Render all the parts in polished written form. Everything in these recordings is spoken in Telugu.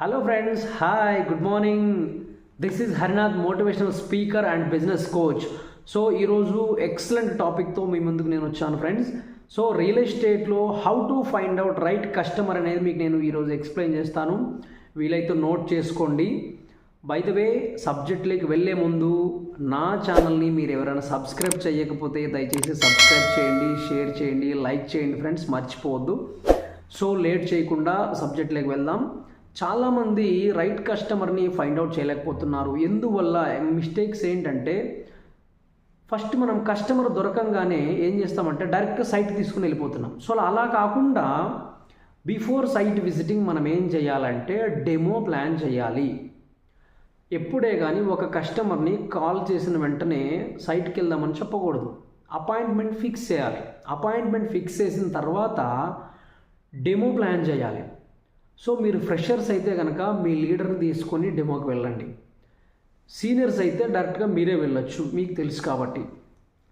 Hello friends, hi, good morning. This is Harinath, motivational speaker and business coach. So ఈరోజు ఎక్సలెంట్ టాపిక్తో మీ ముందుకు నేను వచ్చాను ఫ్రెండ్స్. సో రియల్ ఎస్టేట్లో how to find out right customer అనేది మీకు నేను ఈరోజు ఎక్స్ప్లెయిన్ చేస్తాను. వీలైతే నోట్ చేసుకోండి. బై ద వే, సబ్జెక్ట్లోకి వెళ్ళే ముందు నా ఛానల్ని మీరు ఎవరైనా సబ్స్క్రైబ్ చేయకపోతే దయచేసి సబ్స్క్రైబ్ చేయండి, షేర్ చేయండి, లైక్ చేయండి ఫ్రెండ్స్, మర్చిపోవద్దు. సో లేట్ చేయకుండా సబ్జెక్ట్లోకి వెళ్దాం. చాలామంది రైట్ కస్టమర్ని ఫైండ్ అవుట్ చేయలేకపోతున్నారు. ఎందువల్ల మిస్టేక్స్ ఏంటంటే, ఫస్ట్ మనం కస్టమర్ దొరకంగానే ఏం చేస్తామంటే డైరెక్ట్ సైట్ తీసుకుని వెళ్ళిపోతున్నాం. సో అలా కాకుండా బిఫోర్ సైట్ విజిటింగ్ మనం ఏం చేయాలంటే డెమో ప్లాన్ చేయాలి. ఎప్పుడే కానీ ఒక కస్టమర్ని కాల్ చేసిన వెంటనే సైట్కి వెళ్దామని చెప్పకూడదు. అపాయింట్మెంట్ ఫిక్స్ చేయాలి. అపాయింట్మెంట్ ఫిక్స్ చేసిన తర్వాత డెమో ప్లాన్ చేయాలి. సో మీరు ఫ్రెషర్స్ అయితే కనుక మీ లీడర్ని తీసుకొని డెమోకి వెళ్ళండి. సీనియర్స్ అయితే డైరెక్ట్గా మీరే వెళ్ళొచ్చు, మీకు తెలుసు కాబట్టి.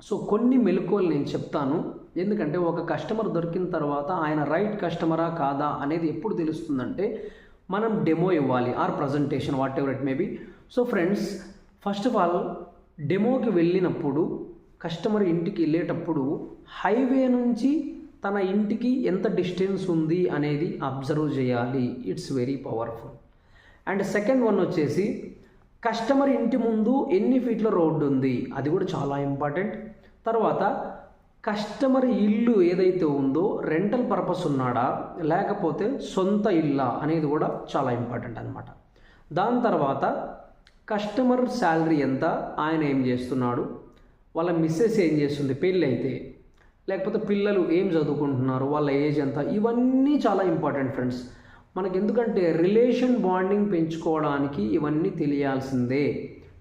సో కొన్ని మెలకువలు నేను చెప్తాను. ఎందుకంటే ఒక కస్టమర్ దొరికిన తర్వాత ఆయన రైట్ కస్టమరా కాదా అనేది ఎప్పుడు తెలుస్తుందంటే మనం డెమో ఇవ్వాలి, or presentation, whatever it may be. So friends, first of all డెమోకి వెళ్ళినప్పుడు కస్టమర్ ఇంటికి వెళ్ళేటప్పుడు హైవే నుంచి తన ఇంటికి ఎంత డిస్టెన్స్ ఉంది అనేది అబ్జర్వ్ చేయాలి. It's very powerful. And second one వచ్చేసి కస్టమర్ ఇంటి ముందు ఎన్ని ఫీట్ల రోడ్డు ఉంది, అది కూడా చాలా ఇంపార్టెంట్. తర్వాత కస్టమర్ ఇల్లు ఏదైతే ఉందో రెంటల్ పర్పస్ ఉన్నాడా లేకపోతే సొంత ఇల్లా అనేది కూడా చాలా ఇంపార్టెంట్ అనమాట. దాని తర్వాత కస్టమర్ శాలరీ ఎంత, ఆయన ఏం చేస్తున్నాడు, వాళ్ళ మిస్సెస్ ఏం చేస్తుంది పెళ్ళి అయితే, లేకపోతే పిల్లలు ఏం చదువుకుంటున్నారు, వాళ్ళ ఏజ్ ఎంత, ఇవన్నీ చాలా ఇంపార్టెంట్ ఫ్రెండ్స్. మనకి ఎందుకంటే రిలేషన్ బాండింగ్ పెంచుకోవడానికి ఇవన్నీ తెలియాల్సిందే.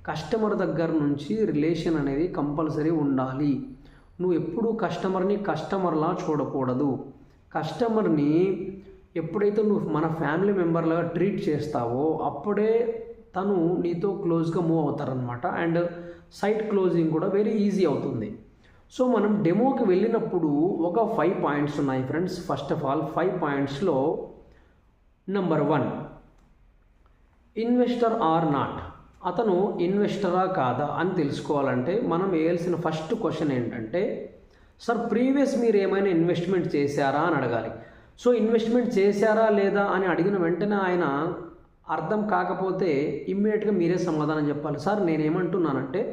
కస్టమర్ దగ్గర నుంచి రిలేషన్ అనేది కంపల్సరీ ఉండాలి. నువ్వు ఎప్పుడూ కస్టమర్ని కస్టమర్లా చూడకూడదు. కస్టమర్ని ఎప్పుడైతే నువ్వు మన ఫ్యామిలీ మెంబర్లాగా ట్రీట్ చేస్తావో అప్పుడే తను నీతో క్లోజ్గా మూవ్ అవుతారనమాట. అండ్ సైట్ క్లోజింగ్ కూడా వెరీ ఈజీ అవుతుంది. సో మనం డెమోకి వెళ్ళినప్పుడు ఒక 5 పాయింట్స్ ఉన్నాయి ఫ్రెండ్స్. ఫస్ట్ ఆఫ్ ఆల్ 5 పాయింట్స్లో నెంబర్ 1, ఇన్వెస్టర్ ఆర్ నాట్. అతను ఇన్వెస్టరా కాదా అని తెలుసుకోవాలంటే మనం వేయాల్సిన ఫస్ట్ క్వశ్చన్ ఏంటంటే, సార్ ప్రీవియస్ మీరు ఏమైనా ఇన్వెస్ట్మెంట్ చేశారా అని అడగాలి. సో ఇన్వెస్ట్మెంట్ చేశారా లేదా అని అడిగిన వెంటనే ఆయన అర్థం కాకపోతే ఇమ్మీడియట్గా మీరే సమాధానం చెప్పాలి. సార్ నేనేమంటున్నానంటే,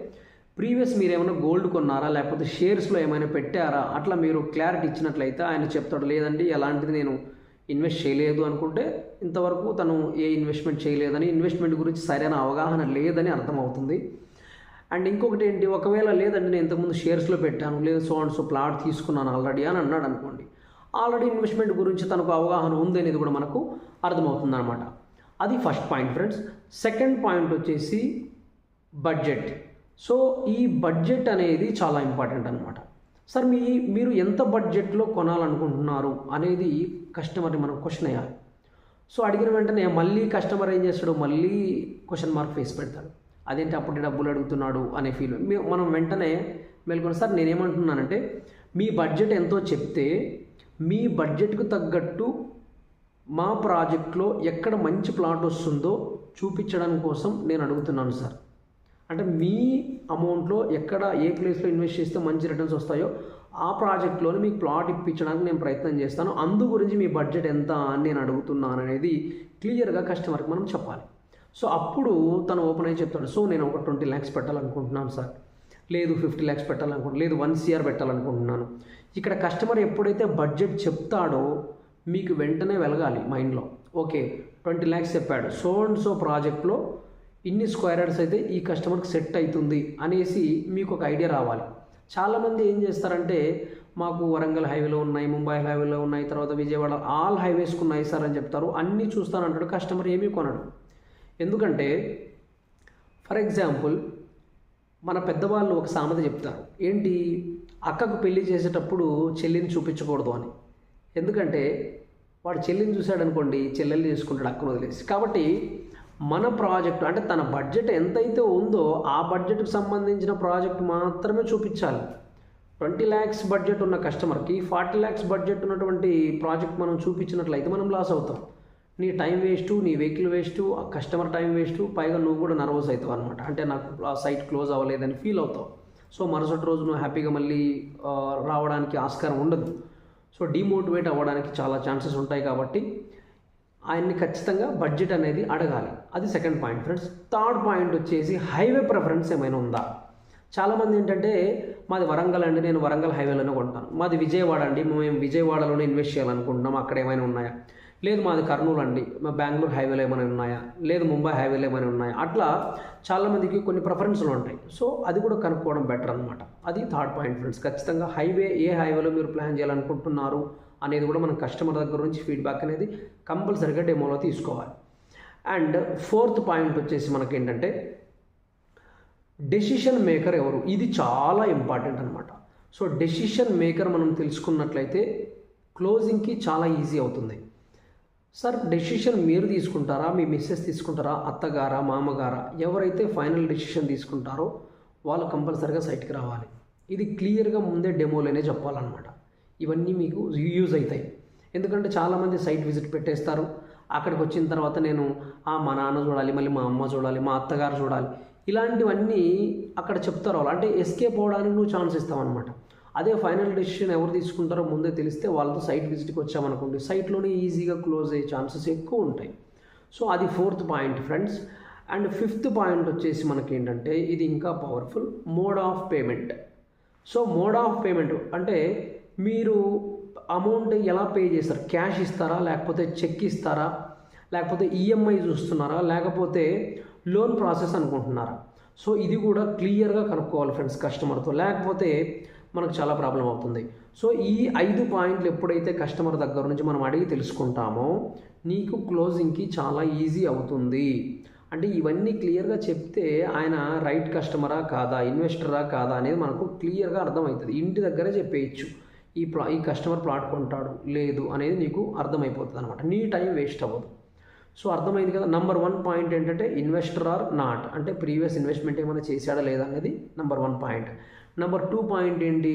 ప్రీవియస్ మీరు ఏమైనా గోల్డ్ కొన్నారా లేకపోతే షేర్స్లో ఏమైనా పెట్టారా, అట్లా మీరు క్లారిటీ ఇచ్చినట్లయితే ఆయన చెప్తాడు, లేదండి ఎలాంటిది నేను ఇన్వెస్ట్ చేయలేదు అనుకుంటే ఇంతవరకు తను ఏ ఇన్వెస్ట్మెంట్ చేయలేదని, ఇన్వెస్ట్మెంట్ గురించి సరైన అవగాహన లేదని అర్థమవుతుంది. అండ్ ఇంకొకటి ఏంటి, ఒకవేళ లేదండి నేను ఇంతకుముందు షేర్స్లో పెట్టాను, లేదు సో అండ్ సో ప్లాట్ తీసుకున్నాను ఆల్రెడీ అని అన్నాడు అనుకోండి, ఆల్రెడీ ఇన్వెస్ట్మెంట్ గురించి తనకు అవగాహన ఉంది అనేది కూడా మనకు అర్థమవుతుంది అనమాట. అది first point friends. Second point వచ్చేసి బడ్జెట్. సో ఈ బడ్జెట్ అనేది చాలా ఇంపార్టెంట్ అనమాట. సార్ మీరు ఎంత బడ్జెట్లో కొనాలనుకుంటున్నారు అనేది కస్టమర్ని మనం క్వశ్చన్ వేయాలి. సో అడిగిన వెంటనే మళ్ళీ కస్టమర్ ఏం చేస్తాడు, మళ్ళీ క్వశ్చన్ మార్క్ ఫేస్ పెడతాడు. అదేంటి అప్పుడు డబ్బులు అడుగుతున్నాడు అనే ఫీల్. మనం వెంటనే మేల్కొని, సార్ నేనేమంటున్నానంటే మీ బడ్జెట్ ఎంతో చెప్తే మీ బడ్జెట్కు తగ్గట్టు మా ప్రాజెక్ట్లో ఎక్కడ మంచి ప్లాట్ వస్తుందో చూపించడం కోసం నేను అడుగుతున్నాను సార్. అంటే మీ అమౌంట్లో ఎక్కడ ఏ ప్లేస్లో ఇన్వెస్ట్ చేస్తే మంచి రిటర్న్స్ వస్తాయో ఆ ప్రాజెక్ట్లోనే మీకు ప్లాట్ ఇప్పించడానికి నేను ప్రయత్నం చేస్తాను, అందు గురించి మీ బడ్జెట్ ఎంత అని నేను అడుగుతున్నాను అనేది క్లియర్గా కస్టమర్కి మనం చెప్పాలి. సో అప్పుడు తను ఓపెన్ అయ్యి చెప్తాడు, సో నేను ఒక 20 lakhs పెట్టాలనుకుంటున్నాను సార్, లేదు 50 lakhs పెట్టాలనుకుంటున్నాను, లేదు 1 crore పెట్టాలనుకుంటున్నాను. ఇక్కడ కస్టమర్ ఎప్పుడైతే బడ్జెట్ చెప్తాడో మీకు వెంటనే వెలగాలి మైండ్లో, ఓకే 20 lakhs చెప్పాడు, సో అండ్ సో ప్రాజెక్ట్లో ఇన్ని స్క్వేర్ యార్డ్స్ అయితే ఈ కస్టమర్కి సెట్ అవుతుంది అనేసి మీకు ఒక ఐడియా రావాలి. చాలామంది ఏం చేస్తారంటే, మాకు వరంగల్ హైవేలో ఉన్నాయి, ముంబై హైవేలో ఉన్నాయి, తర్వాత విజయవాడ ఆల్ హైవేస్కి ఉన్నాయి సార్ అని చెప్తారు. అన్నీ చూస్తానంటాడు, కస్టమర్ ఏమీ కొనడు. ఎందుకంటే ఫర్ ఎగ్జాంపుల్ మన పెద్దవాళ్ళు ఒక సామెత చెప్తారు, ఏంటి, అక్కకు పెళ్లి చేసేటప్పుడు చెల్లిని చూపించకూడదు అని. ఎందుకంటే వాడు చెల్లిని చూశాడనుకోండి, చెల్లెల్ని చేసుకుంటాడు అక్కను వదిలేసి. కాబట్టి మన ప్రాజెక్టు అంటే తన బడ్జెట్ ఎంతైతే ఉందో ఆ బడ్జెట్కి సంబంధించిన ప్రాజెక్ట్ మాత్రమే చూపించాలి. 20 lakhs బడ్జెట్ ఉన్న కస్టమర్కి 40 lakhs బడ్జెట్ ఉన్నటువంటి ప్రాజెక్ట్ మనం చూపించినట్లయితే మనం లాస్ అవుతాం. నీ టైం వేస్ట్, నీ vehicle waste, customer time waste, పైగా నువ్వు కూడా నర్వస్ అవుతావు అనమాట. అంటే నాకు ఆ సైట్ క్లోజ్ అవ్వలేదని ఫీల్ అవుతావు. సో మరుసటి రోజు నువ్వు హ్యాపీగా మళ్ళీ రావడానికి ఆస్కారం ఉండదు. సో డిమోటివేట్ అవ్వడానికి చాలా ఛాన్సెస్ ఉంటాయి. కాబట్టి ఆయన్ని ఖచ్చితంగా బడ్జెట్ అనేది అడగాలి. అది second point friends. Third point వచ్చేసి హైవే ప్రిఫరెన్స్ ఏమైనా ఉందా. చాలామంది ఏంటంటే మాది వరంగల్ అండి, నేను వరంగల్ హైవేలోనే కొంటాను. మాది విజయవాడ అండి, మేము విజయవాడలోనే ఇన్వెస్ట్ చేయాలనుకుంటున్నాం, అక్కడ ఏమైనా ఉన్నాయా. లేదు మాది కర్నూలు అండి, మా బెంగళూరు హైవేలో ఏమైనా ఉన్నాయా, లేదు ముంబై హైవేలో ఏమైనా ఉన్నాయా. అట్లా చాలామందికి కొన్ని ప్రిఫరెన్స్లు ఉంటాయి. సో అది కూడా కనుక్కోవడం బెటర్ అనమాట. అది థర్డ్ పాయింట్ ఫ్రెండ్స్. ఖచ్చితంగా ఏ హైవేలో మీరు ప్లాన్ చేయాలనుకుంటున్నారు అనేది కూడా మనం కస్టమర్ దగ్గర నుంచి ఫీడ్బ్యాక్ అనేది కంపల్సరీగా డెమోలో తీసుకోవాలి. అండ్ ఫోర్త్ పాయింట్ వచ్చేసి మనకి ఏంటంటే డెసిషన్ మేకర్ ఎవరు, ఇది చాలా ఇంపార్టెంట్ అనమాట. సో డెసిషన్ మేకర్ మనం తెలుసుకున్నట్లయితే క్లోజింగ్కి చాలా ఈజీ అవుతుంది. సార్ డెసిషన్ మీరు తీసుకుంటారా, మీ మిస్సెస్ తీసుకుంటారా, అత్తగారా, మామగారా, ఎవరైతే ఫైనల్ డెసిషన్ తీసుకుంటారో వాళ్ళు కంపల్సరీగా సైట్కి రావాలి. ఇది క్లియర్గా ముందే డెమోలోనే చెప్పాలన్నమాట. ఇవన్నీ మీకు యూజ్ అవుతాయి. ఎందుకంటే చాలామంది సైట్ విజిట్ పెట్టేస్తారు. అక్కడికి వచ్చిన తర్వాత నేను మా నాన్న చూడాలి, మళ్ళీ మా అమ్మ చూడాలి, మా అత్తగారు చూడాలి, ఇలాంటివన్నీ అక్కడ చెప్తారు వాళ్ళు. అంటే ఎస్కేప్ అవ్వడానికి నువ్వు ఛాన్స్ ఇస్తావన్నమాట. అదే ఫైనల్ డెసిషన్ ఎవరు తీసుకుంటారో ముందే తెలిస్తే వాళ్ళతో సైట్ విజిట్కి వచ్చామనుకోండి, సైట్లోనే ఈజీగా క్లోజ్ అయ్యే ఛాన్సెస్ ఎక్కువ ఉంటాయి. సో అది fourth point friends. And fifth point వచ్చేసి మనకి ఏంటంటే ఇది ఇంకా powerful, mode of payment. So mode of payment అంటే మీరు అమౌంట్ ఎలా పే చేస్తారు, క్యాష్ ఇస్తారా, లేకపోతే చెక్ ఇస్తారా, లేకపోతే ఈఎంఐ చూస్తున్నారా, లేకపోతే లోన్ ప్రాసెస్ అనుకుంటున్నారా. సో ఇది కూడా క్లియర్గా కనుక్కోవాలి ఫ్రెండ్స్ కస్టమర్తో, లేకపోతే మనకు చాలా ప్రాబ్లం అవుతుంది. సో ఈ 5 పాయింట్లు ఎప్పుడైతే కస్టమర్ దగ్గర నుంచి మనం అడిగి తెలుసుకుంటామో నీకు క్లోజింగ్కి చాలా ఈజీ అవుతుంది. అంటే ఇవన్నీ క్లియర్గా చెప్తే ఆయన రైట్ కస్టమరా కాదా, ఇన్వెస్టరా కాదా అనేది మనకు క్లియర్గా అర్థమవుతుంది. ఇంటి దగ్గరే చెప్పేయచ్చు ఈ కస్టమర్ ప్లాట్ కొంటాడు లేదు అనేది నీకు అర్థమైపోతుంది అనమాట. నీ టైం వేస్ట్ అవ్వదు. సో అర్థమైంది కదా. నెంబర్ 1 పాయింట్ ఏంటంటే ఇన్వెస్టర్ ఆర్ నాట్, అంటే ప్రీవియస్ ఇన్వెస్ట్మెంట్ ఏమైనా చేశాడా లేదా అనేది నెంబర్ 1 పాయింట్. నెంబర్ 2 పాయింట్ ఏంటి,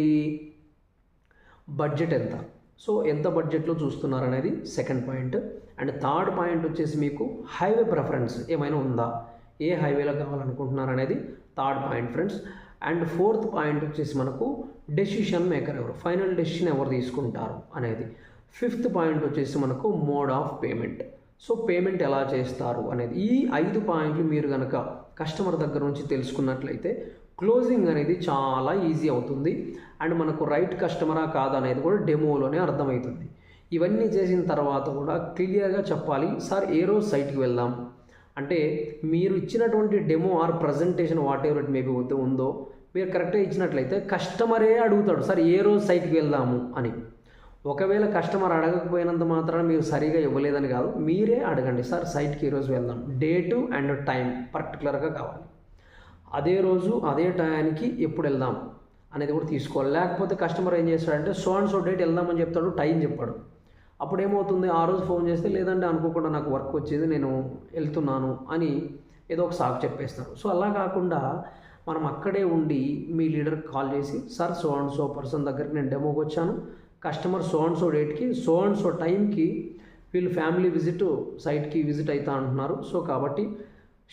బడ్జెట్ ఎంత. సో ఎంత బడ్జెట్లో చూస్తున్నారు అనేది second point. And third point వచ్చేసి మీకు హైవే ప్రిఫరెన్స్ ఏమైనా ఉందా, ఏ హైవేలో కావాలనుకుంటున్నారు అనేది third point friends. And fourth point వచ్చేసి మనకు డెసిషన్ మేకర్ ఎవరు, ఫైనల్ డెసిషన్ ఎవరు తీసుకుంటారు అనేది. ఫిఫ్త్ పాయింట్ వచ్చేసి మనకు mode of payment. So payment ఎలా చేస్తారు అనేది. ఈ 5 పాయింట్లు మీరు కనుక కస్టమర్ దగ్గర నుంచి తెలుసుకున్నట్లయితే క్లోజింగ్ అనేది చాలా ఈజీ అవుతుంది. అండ్ మనకు రైట్ కస్టమరా కాదా అనేది కూడా డెమోలోనే అర్థమవుతుంది. ఇవన్నీ చేసిన తర్వాత కూడా క్లియర్గా చెప్పాలి, సార్ ఏ రోజు సైట్కి వెళ్దాం అంటే మీరు ఇచ్చినటువంటి demo or presentation whatever it maybe ఉందో మీరు కరెక్ట్గా ఇచ్చినట్లయితే కస్టమరే అడుగుతాడు, సార్ ఏ రోజు సైట్కి వెళ్దాము అని. ఒకవేళ కస్టమర్ అడగకపోయినంత మాత్రాన మీరు సరిగా ఇవ్వలేదని కాదు, మీరే అడగండి, సార్ సైట్కి ఈరోజు వెళ్దాం, డేటు అండ్ టైం పర్టికులర్గా కావాలి, అదే రోజు అదే టైంకి ఎప్పుడు వెళ్దాం అనేది కూడా తీసుకోవాలి. లేకపోతే కస్టమర్ ఏం చేస్తాడంటే సో అండ్ సో డేట్ వెళ్దామని చెప్తాడు, టైం చెప్పాడు. అప్పుడు ఏమవుతుంది, ఆ రోజు ఫోన్ చేస్తే లేదంటే అనుకోకుండా నాకు వర్క్ వచ్చేది నేను వెళ్తున్నాను అని ఏదో ఒక సాకు చెప్పేస్తారు. సో అలా కాకుండా మనం అక్కడే ఉండి మీ లీడర్కి కాల్ చేసి, sir so and so person దగ్గరికి నేను డెమోకి వచ్చాను, కస్టమర్ సో అండ్ సో డేట్కి సో అండ్ సో టైంకి వీళ్ళు ఫ్యామిలీ విజిట్ సైట్కి విజిట్ అవుతా అంటున్నారు. సో కాబట్టి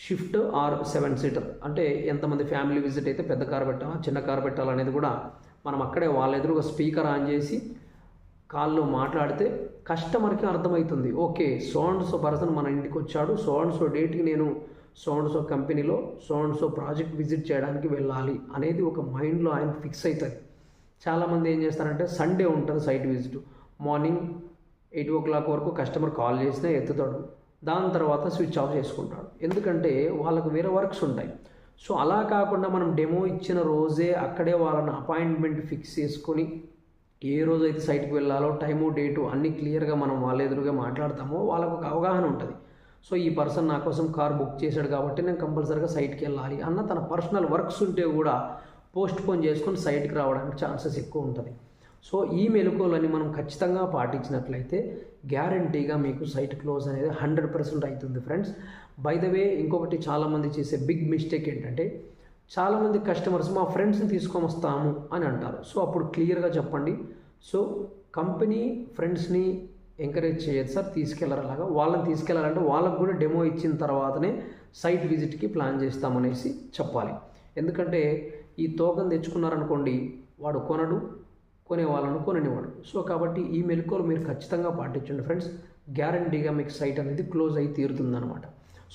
షిఫ్ట్ ఆర్ 7 సీటర్ అంటే ఎంతమంది ఫ్యామిలీ విజిట్ అయితే పెద్ద కారు పెట్టాలా చిన్న కారు పెట్టాలనేది కూడా మనం అక్కడే వాళ్ళ ఎదురుగా స్పీకర్ ఆన్ చేసి కాల్లో మాట్లాడితే కస్టమర్కి అర్థమవుతుంది. Okay so and so person మన ఇంటికి వచ్చాడు, సో అండ్ సో డేట్కి నేను సో అండ్ సో కంపెనీలో so and so project visit చేయడానికి వెళ్ళాలి అనేది ఒక మైండ్లో ఆయన ఫిక్స్ అవుతుంది. చాలామంది ఏం చేస్తారంటే సండే ఉంటుంది సైట్ విజిట్, మార్నింగ్ 8 o'clock వరకు కస్టమర్ కాల్ చేసినా ఎత్తుతాడు, దాని తర్వాత స్విచ్ ఆఫ్ చేసుకుంటాడు, ఎందుకంటే వాళ్ళకు వేరే వర్క్స్ ఉంటాయి. సో అలా కాకుండా మనం డెమో ఇచ్చిన రోజే అక్కడే వాళ్ళని అపాయింట్మెంట్ ఫిక్స్ చేసుకొని ఏ రోజైతే సైట్కి వెళ్ళాలో టైము డేటు అన్నీ క్లియర్గా మనం వాళ్ళ ఎదురుగా మాట్లాడతామో వాళ్ళకు ఒక అవగాహన ఉంటుంది. సో ఈ పర్సన్ నా కోసం కార్ బుక్ చేశాడు కాబట్టి నేను కంపల్సరీగా సైట్కి వెళ్ళాలి అన్న తన పర్సనల్ వర్క్స్ ఉంటే కూడా పోస్ట్ పోన్ చేసుకొని సైట్కి రావడానికి ఛాన్సెస్ ఎక్కువ ఉంటుంది. సో ఈ మెలకువలని మనం ఖచ్చితంగా పాటించినట్లయితే గ్యారంటీగా మీకు సైట్ క్లోజ్ అనేది 100% అవుతుంది ఫ్రెండ్స్. బై ద వే ఇంకొకటి చాలామంది చేసే బిగ్ మిస్టేక్ ఏంటంటే చాలామంది కస్టమర్స్ మా ఫ్రెండ్స్ని తీసుకొని వస్తాము అని అంటారు. సో అప్పుడు క్లియర్గా చెప్పండి, సో కంపెనీ ఫ్రెండ్స్ని ఎంకరేజ్ చేయొచ్చు సార్, తీసుకెళ్లరు అలాగా. వాళ్ళని తీసుకెళ్లాలంటే వాళ్ళకు కూడా డెమో ఇచ్చిన తర్వాతనే సైట్ విజిట్కి ప్లాన్ చేస్తామనేసి చెప్పాలి. ఎందుకంటే ఈ టోకెన్ తెచ్చుకున్నారనుకోండి, వాడు కొనడు, కొనే వాళ్ళను కొననివాడు. సో కాబట్టి ఈ మెలకువలు మీరు ఖచ్చితంగా పాటించండి ఫ్రెండ్స్. గ్యారంటీగా మీకు సైట్ అనేది క్లోజ్ అయి తీరుతుందనమాట.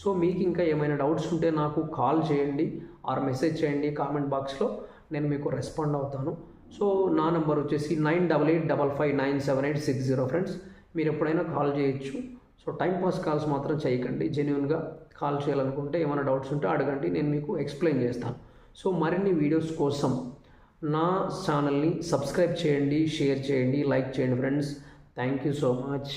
సో మీకు ఇంకా ఏమైనా డౌట్స్ ఉంటే నాకు కాల్ చేయండి ఆర్ మెసేజ్ చేయండి కామెంట్ బాక్స్లో, నేను మీకు రెస్పాండ్ అవుతాను. సో నా నెంబర్ వచ్చేసి 9885597860 ఫ్రెండ్స్. మీరు ఎప్పుడైనా కాల్ చేయొచ్చు. సో టైంపాస్ కాల్స్ మాత్రం చేయకండి, జెన్యున్గా కాల్ చేయాలనుకుంటే ఏమైనా డౌట్స్ ఉంటే అడగండి, నేను మీకు ఎక్స్ప్లెయిన్ చేస్తాను. సో మరిన్ని వీడియోస్ కోసం నా ఛానల్ని సబ్స్క్రైబ్ చేయండి, షేర్ చేయండి, లైక్ చేయండి friends. Thank you so much.